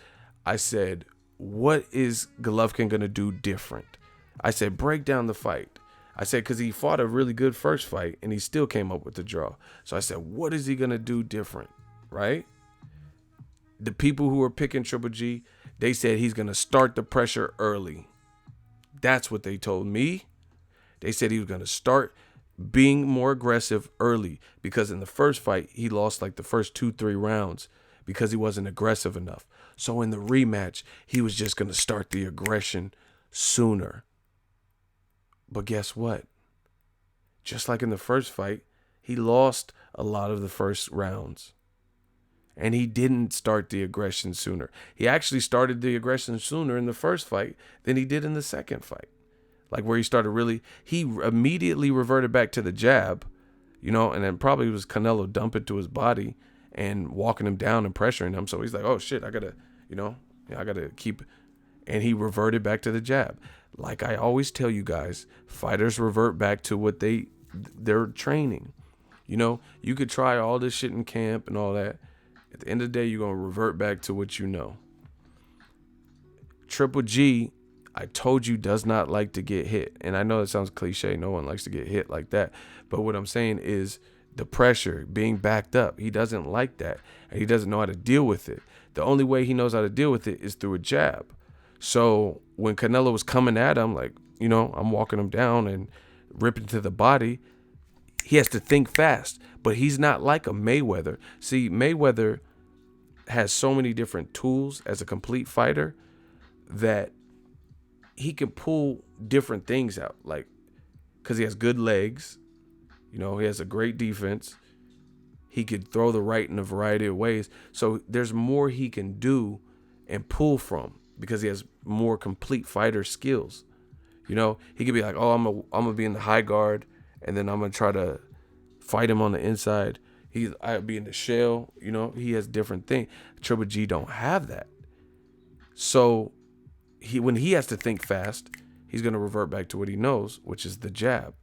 I said, what is Golovkin going to do different? I said, break down the fight. I said, because he fought a really good first fight and he still came up with the draw. So I said, what is he going to do different? Right? The people who were picking Triple G, they said he's going to start the pressure early. That's what they told me. They said he was going to start being more aggressive early, because in the first fight, he lost like the first 2-3 rounds because he wasn't aggressive enough. So in the rematch, he was just going to start the aggression sooner. But guess what? Just like in the first fight, he lost a lot of the first rounds. And he didn't start the aggression sooner. He actually started the aggression sooner in the first fight than he did in the second fight. Like where he immediately reverted back to the jab, you know, and then probably was Canelo dumping to his body and walking him down and pressuring him. So he's like, oh shit, I gotta keep, and he reverted back to the jab. Like I always tell you guys, fighters revert back to what they're training. You know, you could try all this shit in camp and all that. At the end of the day, you're going to revert back to what you know. Triple G, I told you, does not like to get hit. And I know it sounds cliche. No one likes to get hit like that. But what I'm saying is the pressure, being backed up. He doesn't like that. And he doesn't know how to deal with it. The only way he knows how to deal with it is through a jab. So when Canelo was coming at him, like, you know, I'm walking him down and ripping to the body, he has to think fast. But he's not like a Mayweather. See, Mayweather has so many different tools as a complete fighter that he can pull different things out. Like, because he has good legs. You know, he has a great defense. He could throw the right in a variety of ways. So there's more he can do and pull from because he has more complete fighter skills. You know, he could be like, oh, I'm gonna be in the high guard, and then I'm gonna try to fight him on the inside. I'll be in the shell. You know, he has different things. Triple G don't have that. So when he has to think fast, he's gonna revert back to what he knows, which is the jab,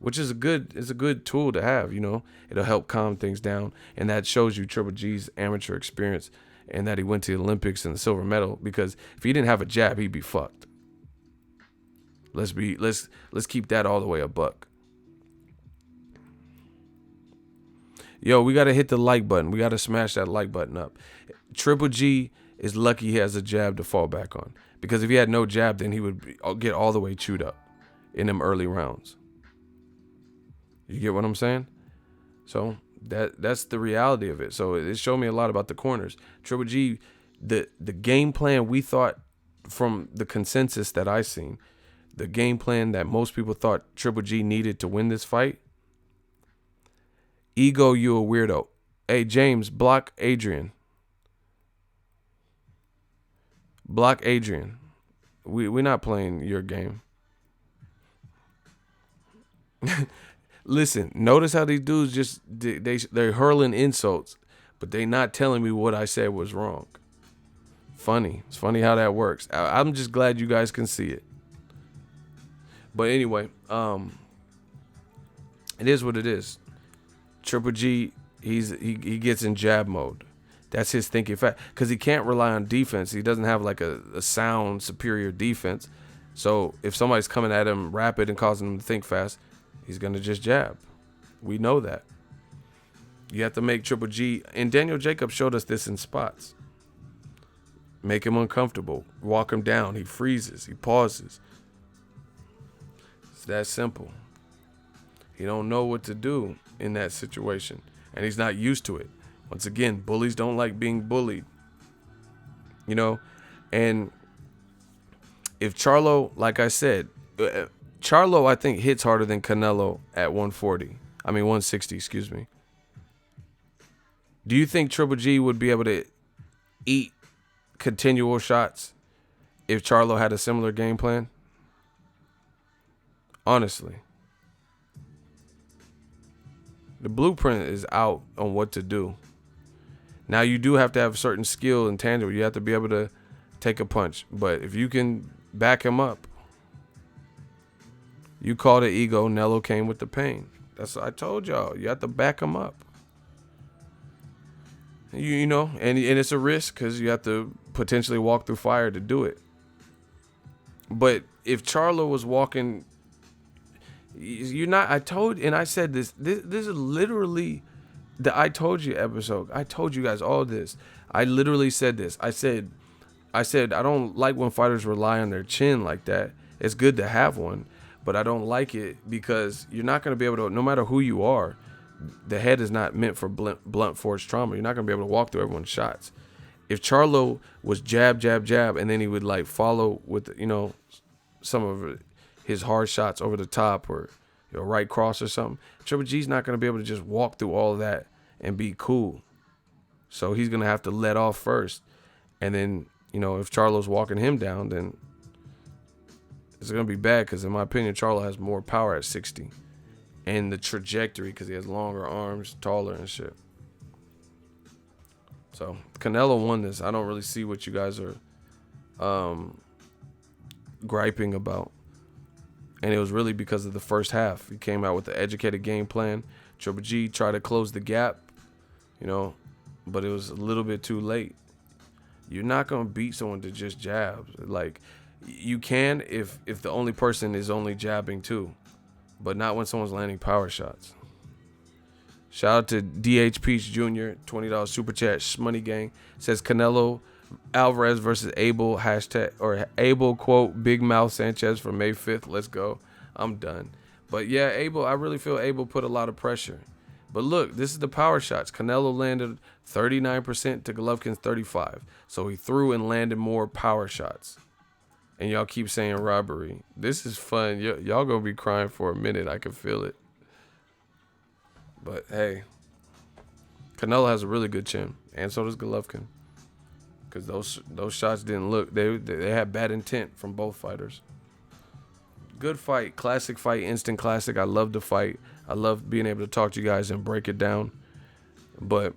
which is a good tool to have. You know, it'll help calm things down, and that shows you Triple G's amateur experience and that he went to the Olympics and the silver medal. Because if he didn't have a jab, he'd be fucked. Let's keep that all the way a buck. Yo, we got to hit the like button. We got to smash that like button up. Triple G is lucky he has a jab to fall back on. Because if he had no jab, then he would get all the way chewed up in them early rounds. You get what I'm saying? So that's the reality of it. So it showed me a lot about the corners. Triple G, the game plan we thought from the consensus that I seen, the game plan that most people thought Triple G needed to win this fight. Ego, you a weirdo. Hey, James, block Adrian. Block Adrian. We're not playing your game. Listen, notice how these dudes just they're hurling insults, but they not telling me what I said was wrong. Funny. It's funny how that works. I'm just glad you guys can see it. But anyway, it is what it is. Triple G, he gets in jab mode. That's his thinking fact, because he can't rely on defense. He doesn't have like a sound superior defense. So if somebody's coming at him rapid and causing him to think fast, he's gonna just jab. We know that. You have to make Triple G, and Daniel Jacobs showed us this in spots. Make him uncomfortable. Walk him down. He freezes. He pauses. It's that simple. He don't know what to do in that situation, and he's not used to it. Once again, bullies don't like being bullied. You know, and if Charlo, like I said, Charlo I think hits harder than Canelo at 160, excuse me. Do you think Triple G would be able to eat continual shots if Charlo had a similar game plan? Honestly. The blueprint is out on what to do. Now, you do have to have certain skill and tangible. You have to be able to take a punch. But if you can back him up, you called it ego. Nello came with the pain. That's what I told y'all. You have to back him up. You know, and it's a risk because you have to potentially walk through fire to do it. But if Charlo was walking, you're not. I said this. This is literally the I told you episode. I told you guys all this. I literally said this. I said I don't like when fighters rely on their chin like that. It's good to have one, but I don't like it because you're not going to be able to, no matter who you are, the head is not meant for blunt force trauma. You're not going to be able to walk through everyone's shots. If Charlo was jab, jab, jab, and then he would like follow with, you know, some of his hard shots over the top or, you know, right cross or something, Triple G's not going to be able to just walk through all of that and be cool. So he's going to have to let off first. And then, you know, if Charlo's walking him down, then it's going to be bad because, in my opinion, Charlo has more power at 60. And the trajectory because he has longer arms, taller and shit. So Canelo won this. I don't really see what you guys are griping about. And it was really because of the first half. He came out with an educated game plan. Triple G tried to close the gap, you know, but it was a little bit too late. You're not going to beat someone to just jab. Like, you can if the only person is only jabbing too, but not when someone's landing power shots. Shout out to DH Peach Jr., $20 super chat, Shmoney Gang. Says Canelo Alvarez versus Abel, Abel, quote, Big Mouth Sanchez for May 5th. Let's go. I'm done. But yeah, Abel, I really feel Abel put a lot of pressure. But look, this is the power shots. Canelo landed 39% to Golovkin's 35%. So he threw and landed more power shots. And y'all keep saying robbery. This is fun. Y'all gonna be crying for a minute. I can feel it. But hey, Canelo has a really good chin. And so does Golovkin. because those shots didn't look. They had bad intent from both fighters. Good fight, classic fight, instant classic. I love the fight. I love being able to talk to you guys and break it down. But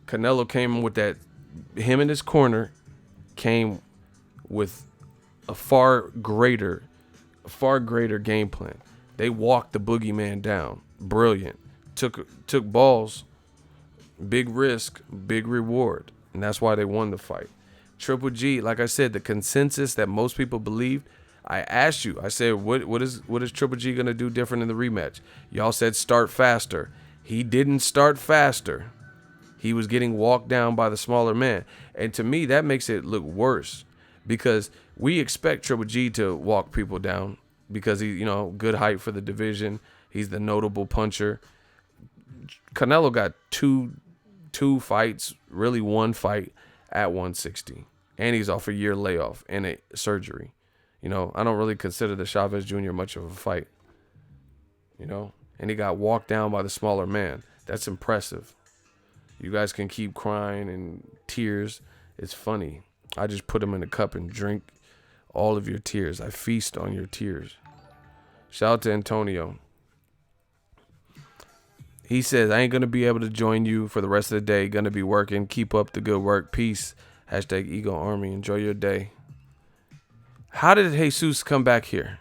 Canelo came with that. Him in his corner came with a far greater game plan. They walked the boogeyman down. Brilliant. Took balls. Big risk, big reward. And that's why they won the fight. Triple G, like I said, the consensus that most people believed, I asked you, I said, what is Triple G going to do different in the rematch? Y'all said start faster. He didn't start faster. He was getting walked down by the smaller man. And to me, that makes it look worse because we expect Triple G to walk people down because he, good height for the division. He's the notable puncher. Canelo got two fights, really one fight at 160. And he's off a year layoff and a surgery. I don't really consider the Chavez Jr. much of a fight. And he got walked down by the smaller man. That's impressive. You guys can keep crying and tears. It's funny. I just put them in a cup and drink all of your tears. I feast on your tears. Shout out to Antonio. He says, I ain't going to be able to join you for the rest of the day. Going to be working. Keep up the good work. Peace. Hashtag Ego Army. Enjoy your day. How did Jesus come back here?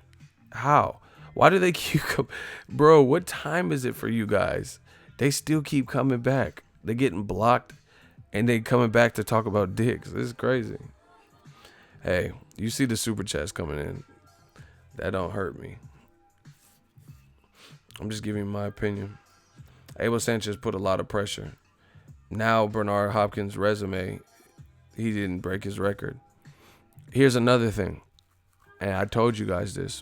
How? Why do they keep coming? Bro, what time is it for you guys? They still keep coming back. They're getting blocked and they coming back to talk about dicks. This is crazy. Hey, you see the super chats coming in. That don't hurt me. I'm just giving you my opinion. Abel Sanchez put a lot of pressure. Now Bernard Hopkins' resume, he didn't break his record. Here's another thing, and I told you guys this.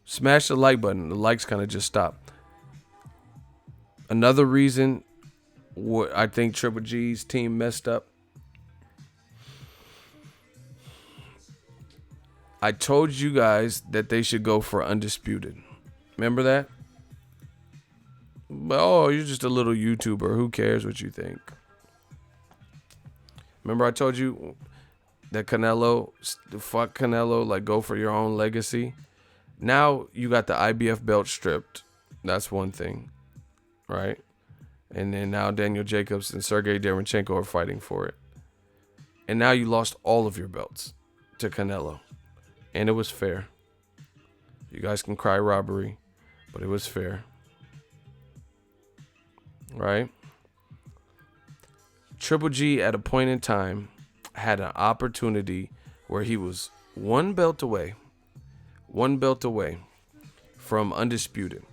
Smash the like button. The likes kind of just stopped. Another reason what I think Triple G's team messed up. I told you guys that they should go for undisputed. Remember that? Oh, you're just a little YouTuber. Who cares what you think? Remember I told you that fuck Canelo, like go for your own legacy. Now you got the IBF belt stripped. That's one thing, right? And then now Daniel Jacobs and Sergey Derevyanchenko are fighting for it. And now you lost all of your belts to Canelo. And it was fair. You guys can cry robbery, but it was fair. Right? Triple G at a point in time had an opportunity where he was one belt away from undisputed.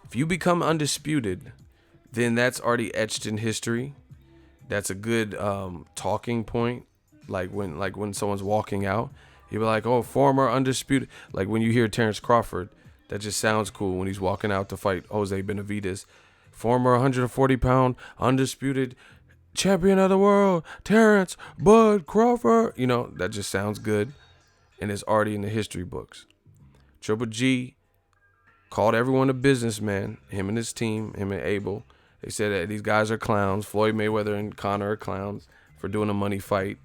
If you become undisputed, then that's already etched in history. That's a good talking point. Like when someone's walking out, you'll be like, oh, former undisputed. Like when you hear Terrence Crawford, that just sounds cool when he's walking out to fight Jose Benavidez. Former 140-pound undisputed champion of the world, Terrence Bud Crawford. That just sounds good. And it's already in the history books. Triple G called everyone a businessman, him and his team, him and Abel. They said that these guys are clowns. Floyd Mayweather and Conor are clowns for doing a money fight.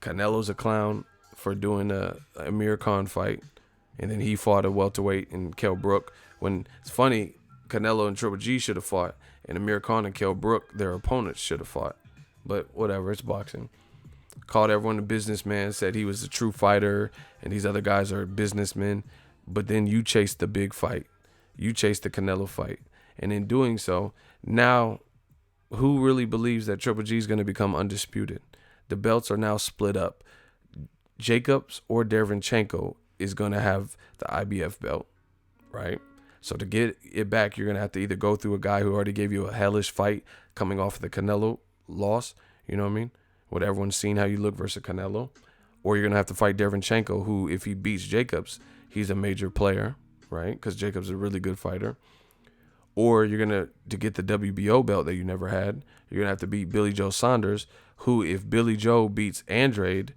Canelo's a clown for doing a Amir Khan fight. And then he fought a welterweight in Kell Brook. When it's funny, Canelo and Triple G should have fought. And Amir Khan and Kell Brook, their opponents, should have fought. But whatever, it's boxing. Called everyone a businessman, said he was a true fighter, and these other guys are businessmen. But then you chased the big fight. You chased the Canelo fight. And in doing so, now who really believes that Triple G is going to become undisputed? The belts are now split up. Jacobs or Derevyanchenko is going to have the IBF belt, right? So to get it back, you're going to have to either go through a guy who already gave you a hellish fight coming off of the Canelo loss, you know what I mean? What everyone's seen how you look versus Canelo. Or you're going to have to fight Derevyanchenko, who, if he beats Jacobs, he's a major player, right? Because Jacobs is a really good fighter. Or you're going to get the WBO belt that you never had, you're going to have to beat Billy Joe Saunders, who, if Billy Joe beats Andrade,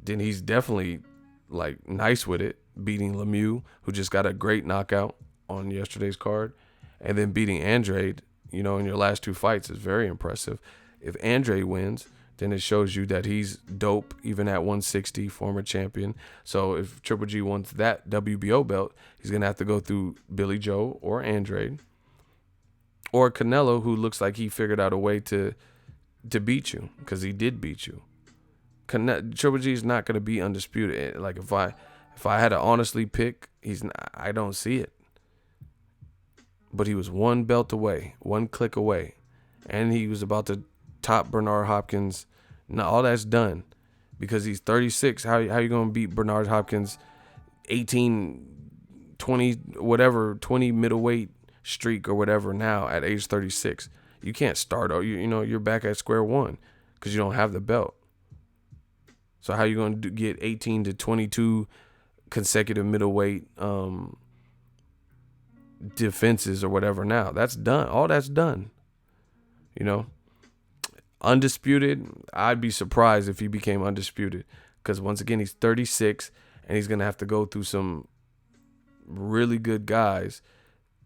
then he's definitely, like, nice with it, beating Lemieux, who just got a great knockout on yesterday's card. And then beating Andrade, in your last two fights is very impressive. If Andre wins, then it shows you that he's dope, even at 160, former champion. So if Triple G wants that WBO belt, he's going to have to go through Billy Joe or Andre or Canelo, who looks like he figured out a way to beat you, because he did beat you. Triple G is not going to be undisputed. Like if I had to honestly pick, I don't see it. But he was one belt away, one click away, and he was about to top Bernard Hopkins. Now all that's done because he's 36. How you going to beat Bernard Hopkins 18, 20, whatever, 20 middleweight streak or whatever now at age 36? You can't start. You're back at square one because you don't have the belt. So how you going to get 18 to 22 consecutive middleweight defenses or whatever now? That's done. All that's done. Undisputed, I'd be surprised if he became undisputed, because once again, he's 36 and he's going to have to go through some really good guys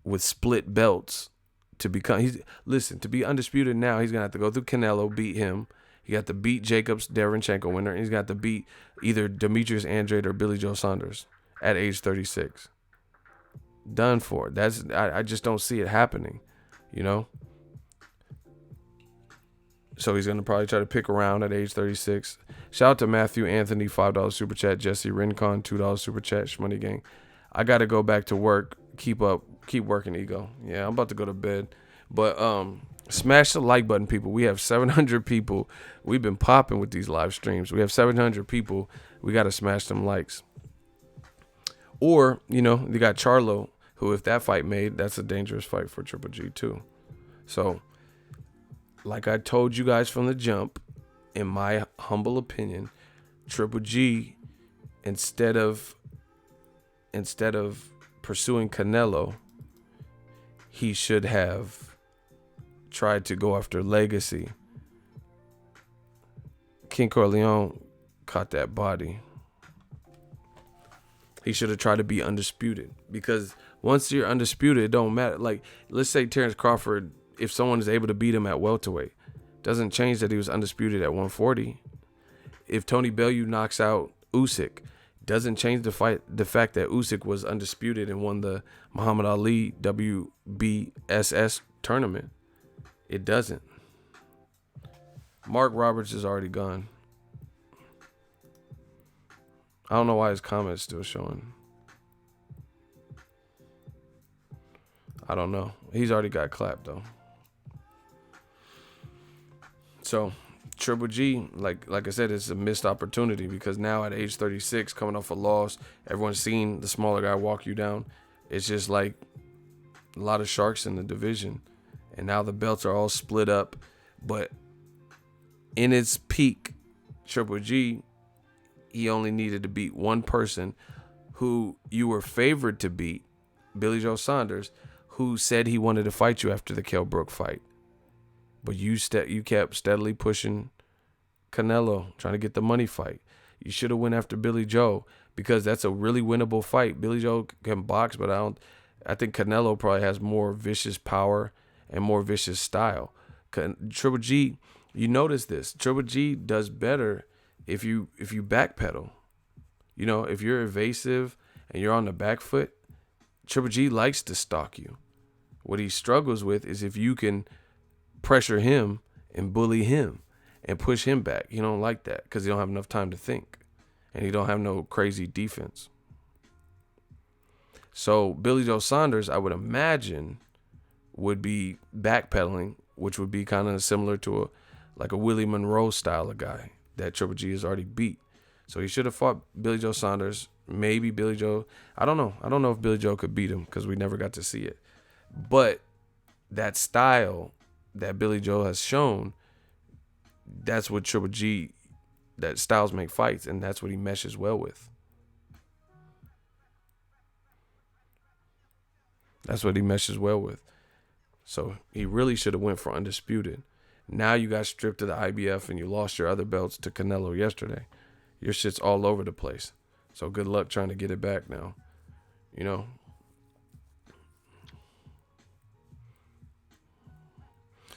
with split belts to become. To be undisputed now, he's going to have to go through Canelo, beat him. He got to beat Jacobs, Derenchenko winner, and he's got to beat either Demetrius Andrade or Billy Joe Saunders at age 36. Done for. I just don't see it happening, So he's going to probably try to pick around at age 36. Shout out to Matthew Anthony, $5 super chat. Jesse Rincon, $2 super chat. Shmoney Gang. I got to go back to work. Keep working, Ego. Yeah, I'm about to go to bed. But smash the like button, people. We have 700 people. We've been popping with these live streams. We have 700 people. We got to smash them likes. Or, you got Charlo, who, if that fight made, that's a dangerous fight for Triple G too. So, like I told you guys from the jump, in my humble opinion, Triple G, instead of pursuing Canelo, he should have tried to go after legacy. King Corleone caught that body. He should have tried to be undisputed, because once you're undisputed, it don't matter. Like, let's say Terrence Crawford, if someone is able to beat him at welterweight, doesn't change that he was undisputed at 140. If Tony Bellew knocks out Usyk, doesn't change the fact that Usyk was undisputed and won the Muhammad Ali WBSS tournament. It doesn't. Mark Roberts is already gone. I don't know why his comment's still showing. I don't know. He's already got clapped though. So Triple G, like I said, it's a missed opportunity, because now at age 36, coming off a loss, everyone's seen the smaller guy walk you down. It's just like a lot of sharks in the division. And now the belts are all split up. But in its peak, Triple G, he only needed to beat one person who you were favored to beat, Billy Joe Saunders, who said he wanted to fight you after the Kell Brook fight. But you kept steadily pushing Canelo, trying to get the money fight. You should have went after Billy Joe, because that's a really winnable fight. Billy Joe can box, but I think Canelo probably has more vicious power and more vicious style. Triple G, you notice this. Triple G does better if you backpedal. If you're evasive and you're on the back foot, Triple G likes to stalk you. What he struggles with is if you can pressure him and bully him and push him back. He don't like that, because he don't have enough time to think, and he don't have no crazy defense. So Billy Joe Saunders, I would imagine, would be backpedaling, which would be kind of similar to a Willie Monroe style of guy that Triple G has already beat. So he should have fought Billy Joe Saunders. Maybe Billy Joe. I don't know. I don't know if Billy Joe could beat him, because we never got to see it. But that style that Billy Joe has shown, that's what Triple G, that styles make fights, and that's what he meshes well with. That's what he meshes well with. So he really should have went for undisputed. Now you got stripped of the IBF and you lost your other belts to Canelo yesterday. Your shit's all over the place. So good luck trying to get it back now.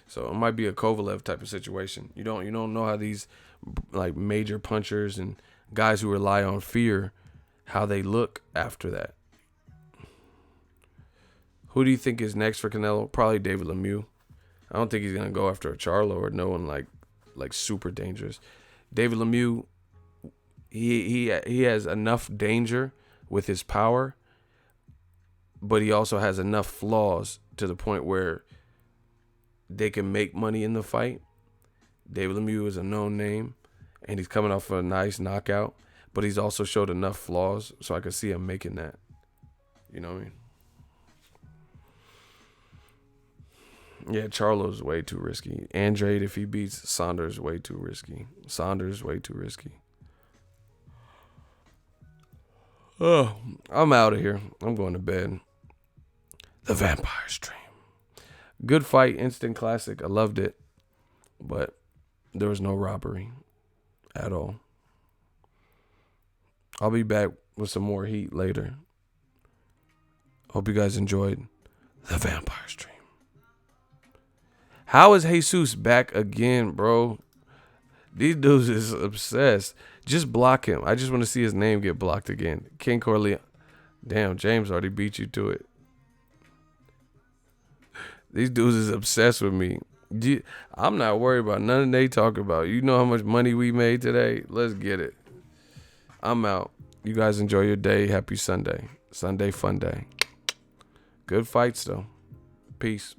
So it might be a Kovalev type of situation. You don't know how these like major punchers and guys who rely on fear, how they look after that. Who do you think is next for Canelo? Probably David Lemieux. I don't think he's gonna go after a Charlo or no one like super dangerous. David Lemieux, he has enough danger with his power, but he also has enough flaws to the point where they can make money in the fight. David Lemieux is a known name, and he's coming off of a nice knockout, but he's also showed enough flaws, so I could see him making that. You know what I mean? Yeah, Charlo's way too risky. Andrade, if he beats Saunders, way too risky. Saunders, way too risky. Oh, I'm out of here. I'm going to bed. The Vampire's Dream. Good fight, instant classic. I loved it. But there was no robbery at all. I'll be back with some more heat later. Hope you guys enjoyed The Vampire's Dream. How is Jesus back again, bro? These dudes is obsessed. Just block him. I just want to see his name get blocked again. King Corleone. Damn, James already beat you to it. These dudes is obsessed with me. I'm not worried about nothing they talk about. You know how much money we made today? Let's get it. I'm out. You guys enjoy your day. Happy Sunday. Sunday fun day. Good fights, though. Peace.